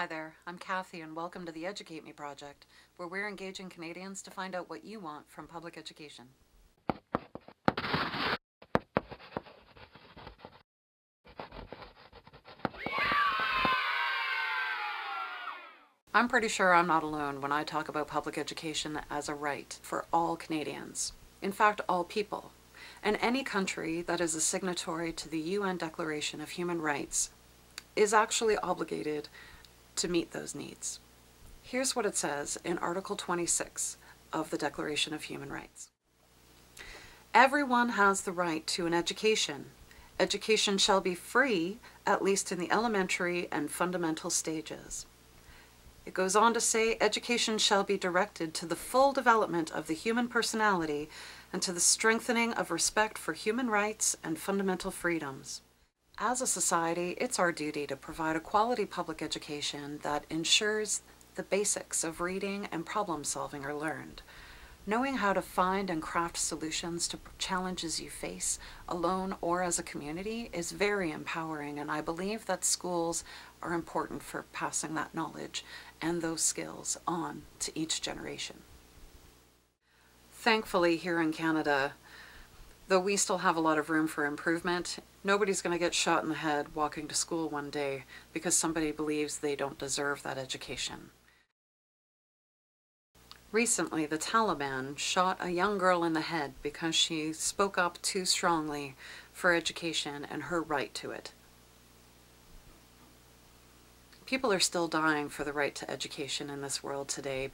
Hi there, I'm Kathy and welcome to the Educate Me project, where we're engaging Canadians to find out what you want from public education. I'm pretty sure I'm not alone when I talk about public education as a right for all Canadians. In fact, all people. And any country that is a signatory to the UN Declaration of Human Rights is actually obligated to meet those needs. Here's what it says in Article 26 of the Declaration of Human Rights. Everyone has the right to an education. Education shall be free, at least in the elementary and fundamental stages. It goes on to say, education shall be directed to the full development of the human personality and to the strengthening of respect for human rights and fundamental freedoms. As a society, it's our duty to provide a quality public education that ensures the basics of reading and problem solving are learned. Knowing how to find and craft solutions to challenges you face, alone or as a community, is very empowering, and I believe that schools are important for passing that knowledge and those skills on to each generation. Thankfully, here in Canada, though we still have a lot of room for improvement, nobody's going to get shot in the head walking to school one day because somebody believes they don't deserve that education. Recently, the Taliban shot a young girl in the head because she spoke up too strongly for education and her right to it. People are still dying for the right to education in this world today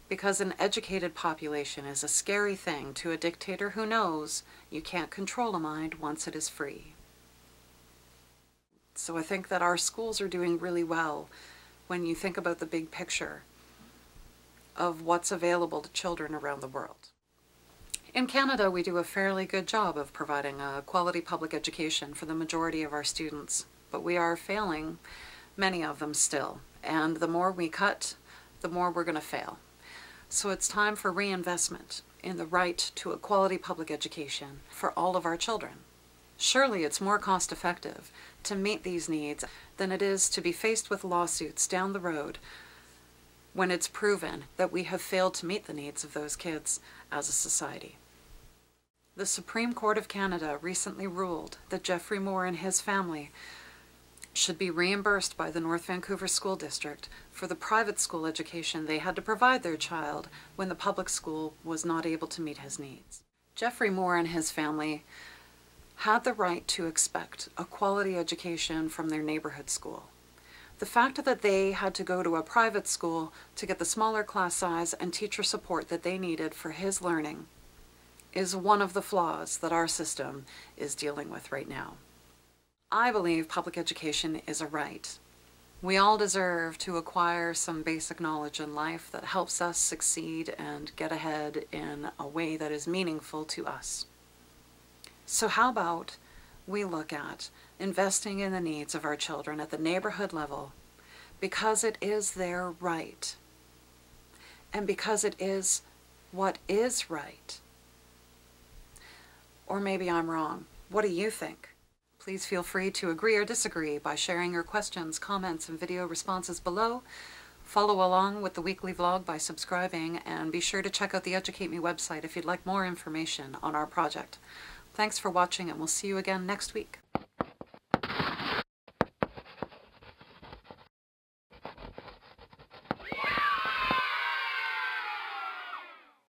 because an educated population is a scary thing to a dictator who knows you can't control a mind once it is free. So I think that our schools are doing really well when you think about the big picture of what's available to children around the world. In Canada, we do a fairly good job of providing a quality public education for the majority of our students, but we are failing many of them still, and the more we cut, the more we're going to fail. So it's time for reinvestment in the right to a quality public education for all of our children. Surely it's more cost-effective to meet these needs than it is to be faced with lawsuits down the road when it's proven that we have failed to meet the needs of those kids as a society. The Supreme Court of Canada recently ruled that Jeffrey Moore and his family should be reimbursed by the North Vancouver School District for the private school education they had to provide their child when the public school was not able to meet his needs. Jeffrey Moore and his family had the right to expect a quality education from their neighborhood school. The fact that they had to go to a private school to get the smaller class size and teacher support that they needed for his learning is one of the flaws that our system is dealing with right now. I believe public education is a right. We all deserve to acquire some basic knowledge in life that helps us succeed and get ahead in a way that is meaningful to us. So how about we look at investing in the needs of our children at the neighborhood level because it is their right and because it is what is right. Or maybe I'm wrong. What do you think? Please feel free to agree or disagree by sharing your questions, comments, and video responses below. Follow along with the weekly vlog by subscribing, and be sure to check out the Educate Me website if you'd like more information on our project. Thanks for watching, and we'll see you again next week.